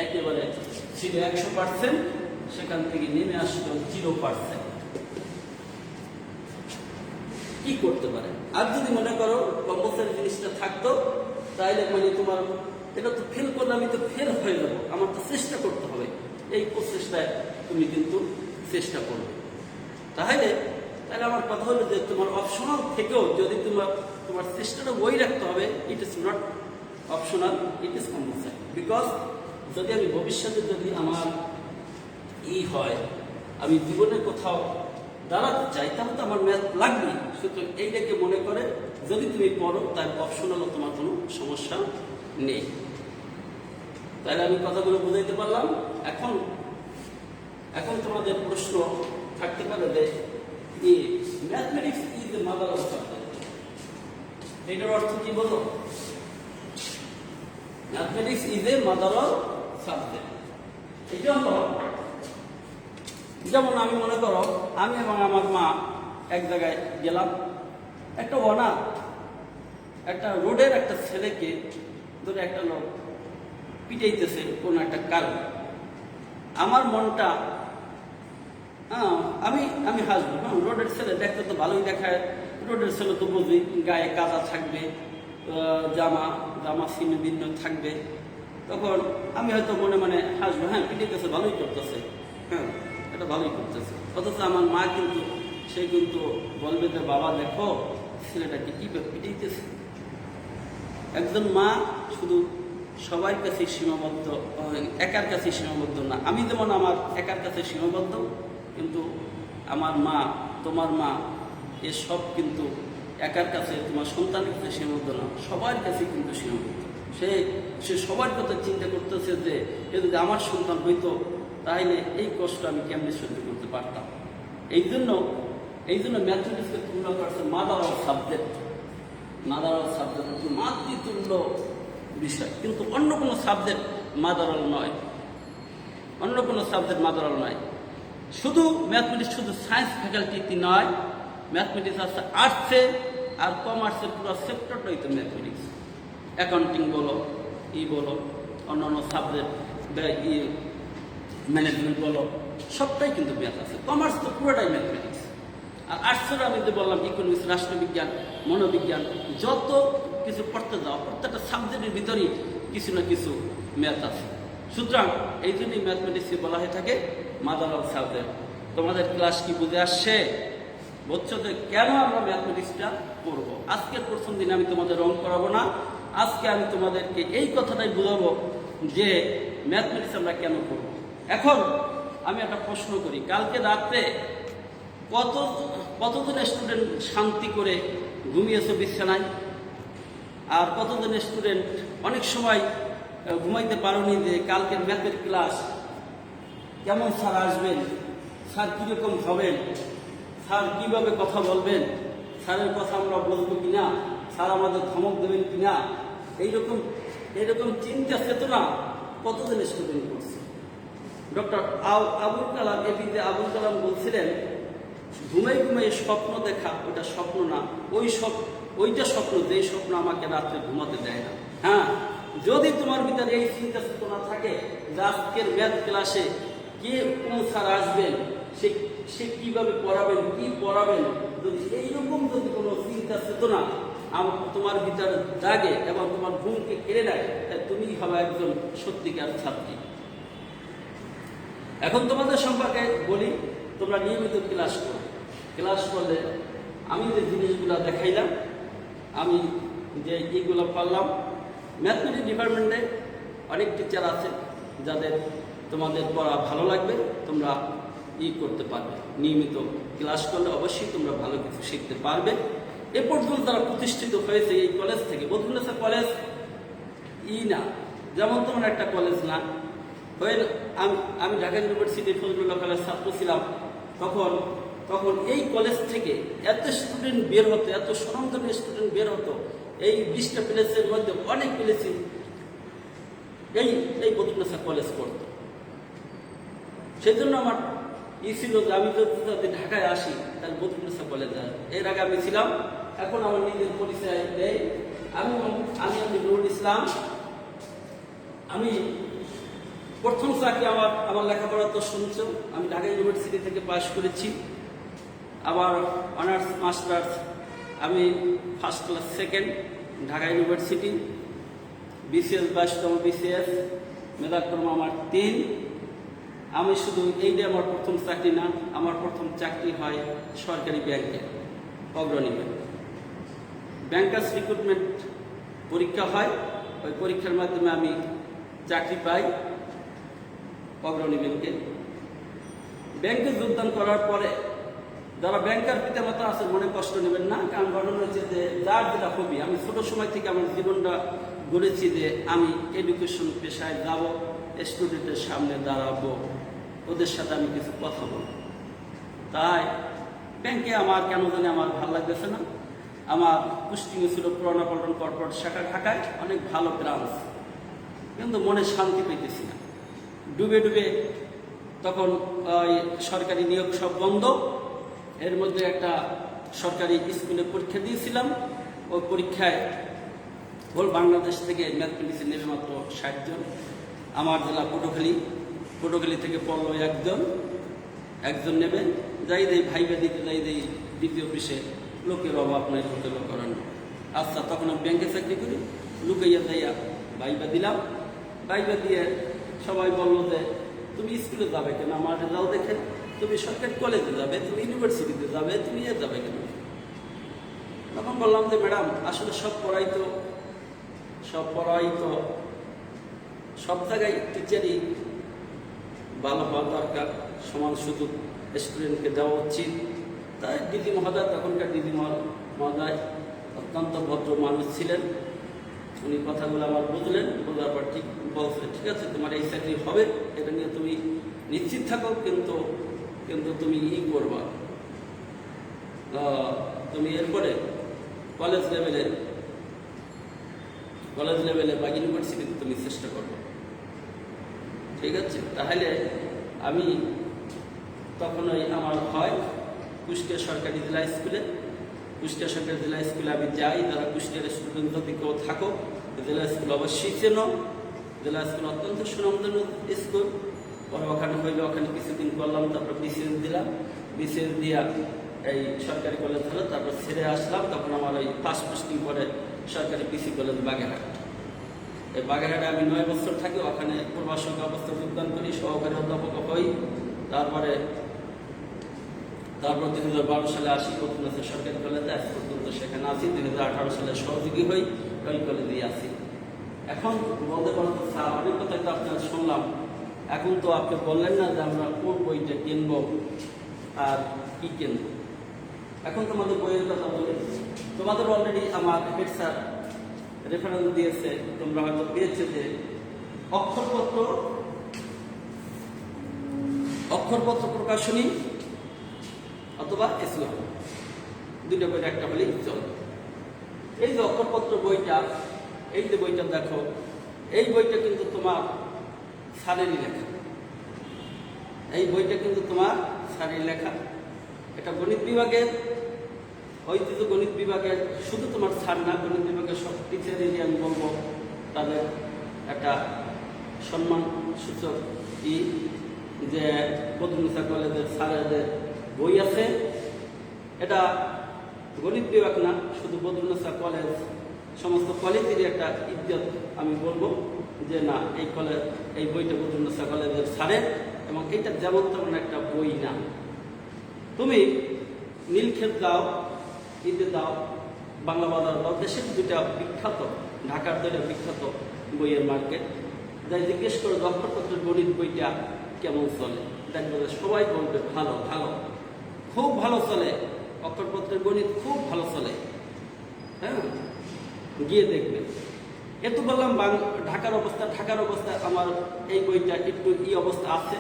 একেবারে ছিল 100%, সেখান থেকে নেমে আসলো 0%। কি করতে পারে? আর যদি মনে করো কম্পালসারি জিনিসটা থাকতো, তাহলে তোমার এটা তো ফেল করলে আমি তো ফেল হয়ে যাবো, আমার তো চেষ্টা করতে হবে। এই প্রচেষ্টায় তুমি কিন্তু চেষ্টা করবে। তাহলে আমার কথা হলো যে তোমার অপশনাল থেকেও যদি তোমার চেষ্টাটা ওই রাখতে হবে। It is not optional, it is compulsory. Because যদি আমি ভবিষ্যতে যদি আমার হয়, আমি জীবনে কোথাও দাঁড়াতে চাই, তাহলে তো আমার ম্যাথ লাগবে। সুতরাং এইটাকে মনে করে যদি তুমি পড়ো, তাহলে অপশনালও তোমার কোনো সমস্যা নেই। তাহলে আমি কথাগুলো বুঝাইতে পারলাম। এখন তোমাদের প্রশ্ন থাকতে পারে যে mathematics is the mother of subject. এটার অর্থ কি বলো? Mathematics is a mother of subject. এটা হলো যেমন আমি মনে করো আমি এবং আমার মা এক জায়গায় গেলাম, একটা রোডের একটা ছেলেকে ধরে একটা লোক পিটাইতেছে কোনো একটা কারণ। আমার মনটা আমি আমি হাসবো। রোডের ছেলে দেখতে তো ভালোই দেখায়, রোডের ছেলে তো বুঝি গায়ে কাদা থাকবে, জামা জামা ছিন্ন ভিন্ন থাকবে, তখন আমি হয়তো মনে মনে হাসবো, হ্যাঁ পিটিতেছে, ভালোই করতেছে, হ্যাঁ এটা ভালোই করতেছে। অথচ আমার মা কিন্তু সে কিন্তু বলবে যে বাবা দেখো ছেলেটাকে কীভাবে পিটিতেছে। একজন মা শুধু সবার কাছে সীমাবদ্ধ, একার কাছে সীমাবদ্ধ না। আমি যেমন আমার একার কাছে সীমাবদ্ধ, কিন্তু আমার মা, তোমার মা, এসব কিন্তু একার কাছে, তোমার সন্তানের কাছে সীমাবদ্ধ না, সবার কাছে কিন্তু সীমাবদ্ধ। সে সবার কথা চিন্তা করতেছে যে এ যদি আমার সন্তান হইতো তাহলে এই কষ্ট আমি কেমনি সহ্য করতে পারতাম। এই জন্য ম্যাথমেটিক্সকে তুলনা করছে মাদার অফ সাবজেক্ট, মাতৃতুল্য বিষয়। কিন্তু অন্য কোনো সাবজেক্ট মাদারাল নয়, শুধু ম্যাথমেটিক্স শুধু সায়েন্স ফ্যাকাল্টিতে নয়, ম্যাথমেটিক্স আছে আর্টসে আর কমার্সের পুরো সেক্টরটাই তো ম্যাথমেটিক্স। অ্যাকাউন্টিং বলো, বলো, অন্যান্য সাবজেক্ট ম্যানেজমেন্ট বলো, সবটাই কিন্তু ম্যাথ আছে। কমার্স তো পুরোটাই ম্যাথমেটিক্স। আর আর্টসের আমি যে বললাম ইকোনমিক্স, রাষ্ট্রবিজ্ঞান, মনোবিজ্ঞান, যত কিছু পড়তে যাও প্রত্যেকটা সাবজেক্টের ভিতরেই কিছু না কিছু ম্যাথ আছে। সুতরাং এই জন্যই ম্যাথমেটিক্সকে বলা হয়ে থাকে মাদার অফ সাবজেক্ট। তোমাদের ক্লাস কি বুঝে আসছে? বুঝছো যে কেন আমরা ম্যাথমেটিক্সটা পড়বো? আজকের প্রথম দিন আমি তোমাদের রং করাবো না, আজকে আমি তোমাদেরকে এই কথাটাই বোঝাবো যে ম্যাথমেটিক্স আমরা কেন পড়বো। এখন আমি একটা প্রশ্ন করি, কালকে রাত্রে কতজন স্টুডেন্ট শান্তি করে ঘুমিয়েছো বিছানায়? আর কতজন স্টুডেন্ট অনেক সময় ঘুমাইতে পারোনি যে কালকের ম্যাথের ক্লাস কেমন স্যার আসবেন, স্যার কীরকম হবেন, স্যার কীভাবে কথা বলবেন, স্যারের কথা আমরা বলবো কিনা, স্যার আমাদের ধমক দেবেন কিনা, এইরকম চিন্তা চেতনা কতজন স্টুডেন্ট করছে। ডক্টর আবুল কালাম, এপিজে আবুল কালাম বলছিলেন, ঘুমাই স্বপ্ন দেখা ওটা স্বপ্ন না, ওইটা স্বপ্ন, যেই স্বপ্ন আমাকে রাত্রে ঘুমাতে দেয় না। হ্যাঁ, যদি তোমার ভিতরে এই চিন্তা চেতনা থাকে যে আজকের ম্যাথ ক্লাসে কে কোন স্যার আসবেন, সে কিভাবে পড়াবেন, কি পড়াবেন, যদি এইরকম যদি কোনো চিন্তা চেতনা তোমার ভিতরে জাগে এবং তোমার ঘুমকে কেড়ে নেয়, তাই তুমি হবে একজন সত্যিকার ছাত্রী। এখন তোমাদের সম্পর্কে বলি, তোমরা নিয়মিত ক্লাস করো। ক্লাস করলে আমি যে জিনিসগুলো দেখাইলাম, আমি যে এইগুলো পারলাম, ম্যাথমেটিক্স ডিপার্টমেন্টে অনেক টিচার আছে যাদের তোমাদের পড়া ভালো লাগবে, তোমরা করতে পারবে। নিয়মিত ক্লাস করলে অবশ্যই তোমরা ভালো কিছু শিখতে পারবে। এ পর্যন্ত তারা প্রতিষ্ঠিত হয়েছে এই কলেজ থেকে। বদরুন্নেসা কলেজ না, যেমন তোমার একটা কলেজ না হয়ে, আমি ঢাকা ইউনিভার্সিটি ফজলুল্লাহ কলেজ ছাত্র ছিলাম, তখন এই কলেজ থেকে এত স্টুডেন্ট বের হতো, এত স্বনামধন্য স্টুডেন্ট বের হতো। এই 20টা প্লেসের মধ্যে অনেক প্লেসই এই বদরুন্নেসা কলেজ পড়তো। সেই জন্য আমার ছিল যে আমি যদি ঢাকায় আসি তাহলে বদরুন্নেসা কলেজ আসবো। এর আগে আমি ছিলাম, এখন আমার নিজের পরিচয় দেয়, আমি নুরুল ইসলাম। আমি প্রথম চাকরি আমার লেখাপড়া তো শুনছো, আমি ঢাকা ইউনিভার্সিটি থেকে পাশ করেছি। আবার অনার্স মাস্টার্স আমি first class second Dhaka university. BCS 22তম বিসিএস, মেধাক্রম আমার 3। আমি শুধু এইটা আমার প্রথম চাকরি না, আমার প্রথম চাকরি হয় সরকারি ব্যাংকে, অগ্রণী ব্যাংক। ব্যাংকার্স রিক্রুটমেন্ট পরীক্ষা হয়, ওই পরীক্ষার মাধ্যমে আমি চাকরি পাই অগ্রণী ব্যাংকে। ব্যাংকে যোগদান করার পরে যারা ব্যাংকার পিতামাতা আছে মনে কষ্ট নেবেন না, কারণ ঘটনা হচ্ছে যে যার যেটা হবি, আমি ছোট সময় থেকে আমার জীবনটা গড়েছি যে আমি এডুকেশন পেশায় যাব, স্টুডেন্টের সামনে দাঁড়াবো, ওদের সাথে আমি কিছু কথা বলবো। তাই ব্যাংকে আমার কেন জানি আমার ভালো লাগতেছে না। আমার পোস্টিংয়ে ছিল পুরানা পল্টন কর্পোরেট শাখা ঢাকায়, অনেক ভালো ব্রাঞ্চ, কিন্তু মনে শান্তি পেতেছি না। ডুবে তখন ওই সরকারি নিয়োগ সব বন্ধ। এর মধ্যে একটা সরকারি স্কুলে পরীক্ষা দিয়েছিলাম, ওই পরীক্ষায় হোল বাংলাদেশ থেকে ম্যাথমেটিক্সে নেবে মাত্র 60 জন। আমার জেলা পটুখালী, পটুখালি থেকে পড়লো একজন নেবে, যাই দেয় ভাইবা দিতে, যাই দেয় দ্বিতীয় অফিসে লোকের অভাব নাই, হোটেল করানো। আচ্ছা, তখন আমি ব্যাংকে চাকরি করি, লুকাইয়া যাইয়া ভাইবা দিলাম। ভাইবা দিয়ে সবাই বললো যে তুমি স্কুলে যাবে কেন, আমার রেজাল্ট দেখে তুমি সরকারি কলেজে যাবে, তুমি ইউনিভার্সিটিতে যাবে, তুমি এ যাবে কেন? তখন বললাম যে ম্যাডাম, আসলে সব পড়াই তো সব জায়গায় টিচারই ভালো হওয়া দরকার, সমান সুযোগ স্টুডেন্টকে দেওয়া উচিত। তাই দিদি মহোদয়, তখনকার দিদি মহোদয় অত্যন্ত ভদ্র মানুষ ছিলেন। উনি কথাগুলো আমার বুঝলেন, বোঝার পর ঠিক বলছে, ঠিক আছে তোমার এই চাকরি হবে, এটা নিয়ে তুমি নিশ্চিত থাকো, কিন্তু তুমি করবা, তুমি এরপরে কলেজ লেভেলে বা ইউনিভার্সিটিতে তুমি চেষ্টা করবো, ঠিক আছে? তাহলে আমি তখন আমার হয় কুষ্টিয়া সরকারি জেলা স্কুলে আমি যাই। যারা কুষ্টিয়ার স্টুডেন্ট যদি কেউ থাকো, জেলা স্কুল অবশ্যই চেনো। জেলা স্কুল অত্যন্ত সুনামধন্য স্কুল। পরে ওখানে হইলে ওখানে কিছুদিন করলাম, তারপর বিসিএস দিলাম। বিসিএস দিয়া এই সরকারি কলেজ হলো, তারপর ছেড়ে আসলাম। তখন আমার ওই ফার্স্ট পোস্টিং পরে সরকারি পিসি কলেজ বাগেরহাট। এই বাগেরহাটে আমি 9 বছর থাকি, ওখানে প্রভাষক অবস্থা যোগদান করি, সহকারী অধ্যাপক হই। তারপর 2012 সালে আসি প্রথম সরকারি কলেজে, আজ পর্যন্ত সেখানে আছি। 2018 সালে সহযোগী হই, ওই কলেজেই আছি। এখন বলতে পারেন তো স্যার, অনেক কথাই তো আপনার শুনলাম, এখন তো আপনি বললেন না যে আমরা কোন বইটা কিনবো আর কি কিনবো। এখন তোমাদের বইয়ের কথা বলি। তোমাদের অলরেডি আমার হেড স্যার রেফারেন্স দিয়েছে, তোমরা হয়তো পেয়েছে যে অক্ষরপত্র প্রকাশনী অথবা ইসলাম, দুটো বইটা একটা হলেই চল। এই যে অক্ষরপত্র বইটা, এই যে বইটা দেখো, এই বইটা কিন্তু তোমার স্যারেরই লেখা। এই বইটা কিন্তু তোমার স্যারের লেখা। এটা গণিত বিভাগের, ঐতিহ্য গণিত বিভাগের, শুধু তোমার স্যার না, গণিত বিভাগের সব টিচারেরই আমি বলবো তাদের একটা সম্মান সূচক যে বদরুন্নেসা কলেজের স্যারেদের বই আছে। এটা গণিত বিভাগ না, শুধু বদরুন্নেসা কলেজ, সমস্ত কলেজেরই একটা ইজ্জত আমি বলবো যে না, এই বইটা বদরুন্নেসা কলেজের স্যারের, এবং এইটা যেমন তেমন একটা বই না। তুমি নীলক্ষেত দাও, ঈদে দাও, বাংলা বাজার দাও, দেশের দুটা বিখ্যাত, ঢাকার দুটা বিখ্যাত বইয়ের মার্কেট, যাই জিজ্ঞেস করে অক্ষরপত্রের গণিত বইটা কেমন চলে, দেখবে সবাই বলবে ভালো, খুব ভালো চলে, অক্ষরপত্রের গণিত খুব ভালো চলে। হ্যাঁ, গিয়ে দেখবে। এত বললাম ঢাকার অবস্থা আমার এই বইটা একটু অবস্থা আছে,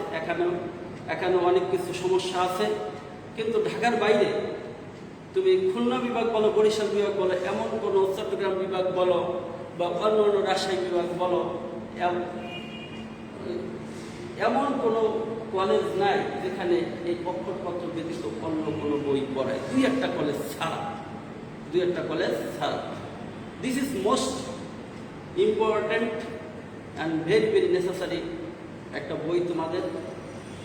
এখানে অনেক কিছু সমস্যা আছে। কিন্তু ঢাকার বাইরে তুমি খুলনা বিভাগ বলো, বরিশাল বিভাগ বলো, এমন কোনো চট্টগ্রাম বিভাগ বলো বা অন্য রাজশাহী বিভাগ বলো, এমন কোনো কলেজ নাই যেখানে এই অক্ষরপত্র ব্যতীত অন্য কোনো বই পড়ায়, দুই একটা কলেজ ছাড়া। This is most important and very very necessary একটা বই তোমাদের।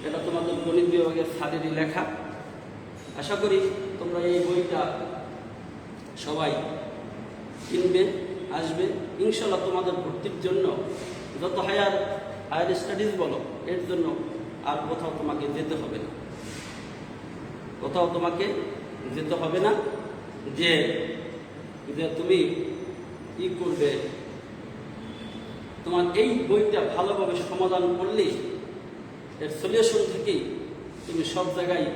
এটা তোমাদের গণিত বিভাগের স্যারেরই লেখা। আশা করি তোমরা এই বইটা সবাই কিনবে, আসবে। ইনশাল্লাহ তোমাদের ভর্তির জন্য যত হায়ার স্টাডিজ বলো, এর জন্য আর কোথাও তোমাকে যেতে হবে না, যে তুমি করবে। তোমার এই বইটা ভালোভাবে সমাধান করলে এর সলিউশন থেকেই তুমি সব জায়গায়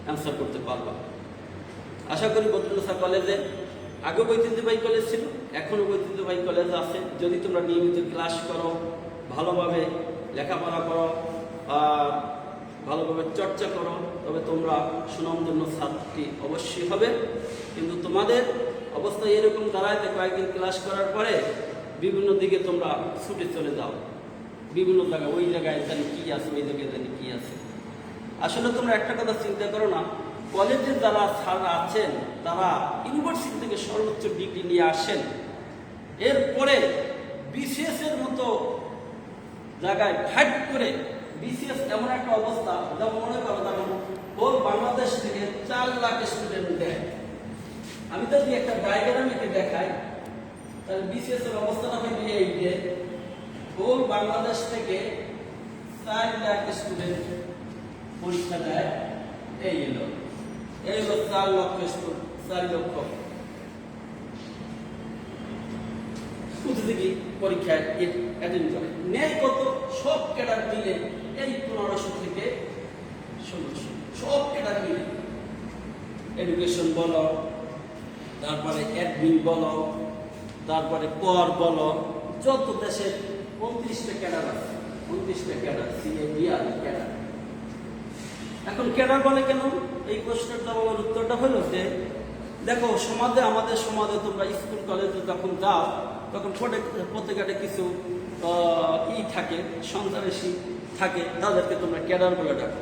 অ্যান্সার করতে পারবা। আশা করি বদরুন্নেসা কলেজে আগে ঐতিহ্যবাহী কলেজ ছিল, এখনও ঐতিহ্যবাহী কলেজ আছে। যদি তোমরা নিয়মিত ক্লাস করো, ভালোভাবে লেখাপড়া করো, ভালোভাবে চর্চা করো, তবে তোমরা সুনামধন্য ছাত্রী অবশ্যই হবে। কিন্তু তোমাদের অবস্থা এরকম দাঁড়ায়, কয়েকদিন ক্লাস করার পরে বিভিন্ন দিকে তোমরা ছুটে চলে যাও, বিভিন্ন জায়গায়, ওই জায়গায় জানি কি আছে, ওই জায়গায় জানি কি আছে। আসলে তোমরা একটা কথা চিন্তা করো না, কলেজে যারা স্যাররা আছেন তারা ইউনিভার্সিটি থেকে সর্বোচ্চ ডিগ্রি নিয়ে আসেন, এরপরে বিসিএস এর মতো জায়গায় ফাইট করে বিসিএস এমন একটা অবস্থা, যেমন মনে করো তখন হোল বাংলাদেশ থেকে 4 লাখ স্টুডেন্ট দেয়। আমি যদি একটা ডায়াগ্রামে দেখাই, তাহলে বিসিএস এর অবস্থাটা হবে এই যে হোল বাংলাদেশ থেকে 4 লাখ স্টুডেন্ট পরীক্ষা দেয়। এই হলো 4 লক্ষ স্টুডেন্ট, 4 লক্ষ প্রতিযোগী পরীক্ষায় অ্যাটেন্ড করে। নেয় কত? সব ক্যাডার মিলে এই 1500 থেকে 1600, সব ক্যাডার মিলে। এডুকেশন বলো, তারপরে অ্যাডমিন বলো, তারপরে কর বলো, যত দেশের 29টা ক্যাডার আছে, 29টা ক্যাডার, সিএবিআর ক্যাডার। এখন ক্যাডার বলে কেন? এই প্রশ্নের জবাবের উত্তরটা হলো যে দেখো, সমাজে, আমাদের সমাজে তোমরা স্কুল কলেজে যখন যাও, তখন প্রত্যেকটা কিছু থাকে, সন্ত্রাসী থাকে, তাদেরকে তোমরা ক্যাডার বলে ডাকো।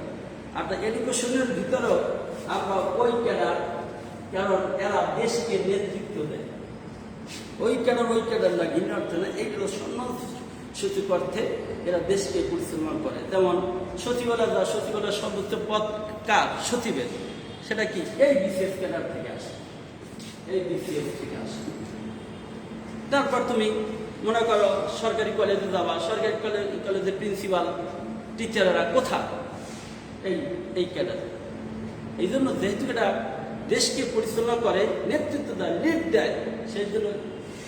আর এডুকেশনের ভিতরেও আমরা ওই ক্যাডার, কারণ এরা দেশকে নেতৃত্ব দেয়। ওই ক্যাডার না, ঘৃণা অর্থে না, এইগুলো সম্মান সূচক অর্থে এরা দেশকে পরিচালনা করে। যেমন সচিবালয়, সচিবালয়ের সর্বোচ্চ পদ কার? সচিবের। সেটা কি? এই বিসিএস ক্যাডার থেকে আসে, এই বিসিএস থেকে আসে। তারপর তুমি মনে করো সরকারি কলেজে যাবা, সরকারি কলেজের প্রিন্সিপাল, টিচাররা কোথায়? এই ক্যাডার। এই জন্য যেহেতু এটা দেশকে পরিচালনা করে, নেতৃত্ব দেয়, লিড দেয়, সেই জন্য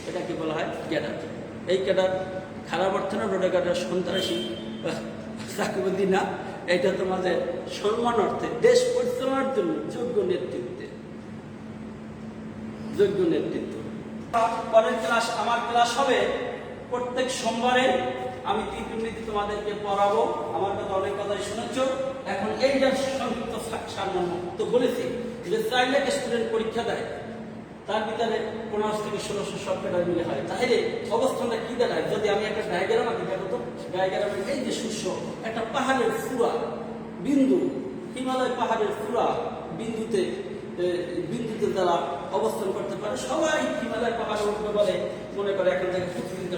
এটাকে বলা হয় ক্যাডার। এই ক্যাডার খারাপ অর্থে না, রোডে ক্যাডার সন্ত্রাসী চাকরিবন্দী না, এটা তোমাদের সম্মান অর্থে দেশ পরিচালনার জন্য যোগ্য নেতৃত্ব। পরের ক্লাস, আমার ক্লাস হবে প্রত্যেক সোমবারে। আমি 3 ইউনিট তোমাদেরকে পড়াবো। আমার কথা অনেক কথাই শুনেছ। এখন এইটার সংযুক্ত সারমর্ম তো বলেছি যে 4 লাখ স্টুডেন্ট পরীক্ষা দেয়, তার ভিতরে 1500 থেকে 1600 সব ক্যাডার মিলে হয়। তাহলে অবস্থানটা কি দাঁড়ায়? যদি আমি একটা ডায়াগ্রাম আঁকি, দেখো তো ডায়াগ্রামে এই যে শস্য, একটা পাহাড়ের ফুরা বিন্দু, হিমালয় পাহাড়ের ফুরা বিন্দুতে তারা অবস্থান করতে পারে। সবাই হিমালয় পাহাড়ে উঠবে বলে মনে করে, এখান থেকে প্রতিযোগিতা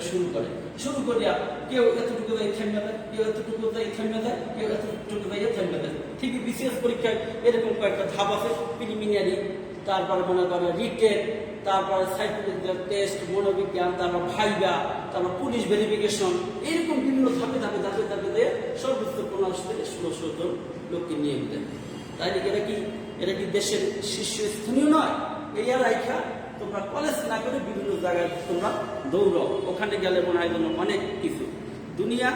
শুরু করিয়া কেউ এতটুকু যাই থেমে দেয়, কেউ এতটুকু যাই থেমে দেয়, কেউ এতটুকু যাই থেমে দেয়। ঠিকই বিসিএস পরীক্ষায় এরকম কয়েকটা ধাপ আছে। প্রিলিমিনারি, তারপরে মনে করে রিটেন, তারপরে সাইকোলজিক্যাল টেস্ট, মনোবিজ্ঞান, তারপর ভাইবা, তারপর পুলিশ ভেরিফিকেশন, এরকম বিভিন্ন ধাপে দিয়ে সর্বোচ্চ 1500 থেকে 1600 জন লোককে নিয়ে দেয়। তাই এটা কি দেশের শীর্ষস্থানীয় নয়? এই রাইখা তোমরা কলেজ না করে বিভিন্ন জায়গায় তোমরা দৌড়াও। ওখানে গেলে মনে হয় যেন অনেক কিছু। দুনিয়া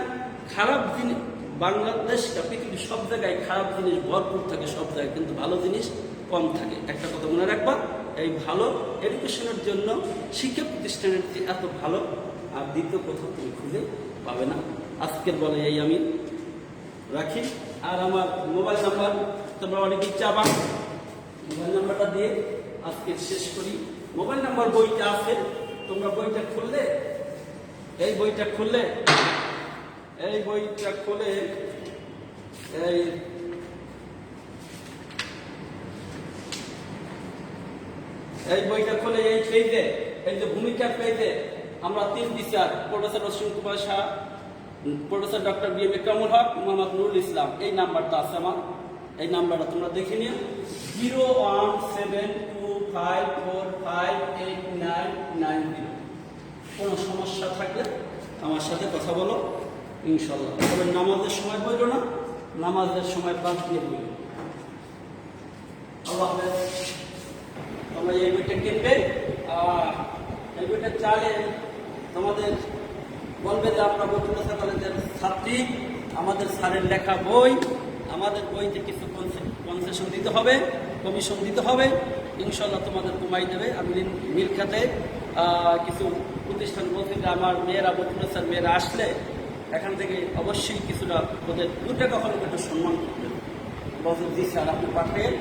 খারাপ জিনিস, বাংলাদেশ পৃথিবীর সব জায়গায় খারাপ জিনিস ভরপুর থাকে, সব জায়গায়, কিন্তু ভালো জিনিস কম থাকে। একটা কথা মনে রাখবা, এই ভালো এডুকেশনের জন্য শিক্ষা প্রতিষ্ঠানের এত ভালো আর দ্বিতীয় কোথাও তুমি খুঁজে পাবে না। আজকের বলে এই আমি রাখি। আর আমার মোবাইল নাম্বার তোমরা অনেকেই চাবা, মোবাইল নাম্বারটা দিয়ে আজকে শেষ করি। মোবাইল নাম্বার বইটা আছে, তোমরা বইটা খুললে, এই বইটা খুলে এই বইটা খুলে এই পেজে, এই যে ভূমিকার পেজে আমরা 3 teacher, professor Asim Kumar Shah, professor doctor B M Kamrul Haque, Mohammad Nurul Islam, এই নাম্বারটা আছে আমার। এই নাম্বারটা তোমরা দেখে নিও, 01725458990। কোনো সমস্যা থাকলে আমার সাথে কথা বলো, ইনশাল্লাহ। তবে নামাজের সময় বইল না, নামাজের সময় বাদ দিয়ে বইল। আল্লাহ হাফেজ। তোমরা এই বইটা কিনবে, এই বইটা চালে তোমাদের বলবে যে আমরা বৈকুণ্ঠ কলেজের ছাত্রী, আমাদের স্যারের লেখা বই, আমাদের বইতে কিছু কনসেশন দিতে হবে, কমিশন দিতে হবে, ইনশাল্লাহ তোমাদের কমাই দেবে। আমি মিলখাতে কিছু প্রতিষ্ঠান বলছি যে আমার মেয়েরা, বৈকুণ্ঠ স্যার মেয়েরা আসলে এখান থেকে অবশ্যই কিছুটা ওদের 2 টাকা হলে একটু সম্মান করবেন। বলছেন জি স্যার, আপনি পাঠাবেন।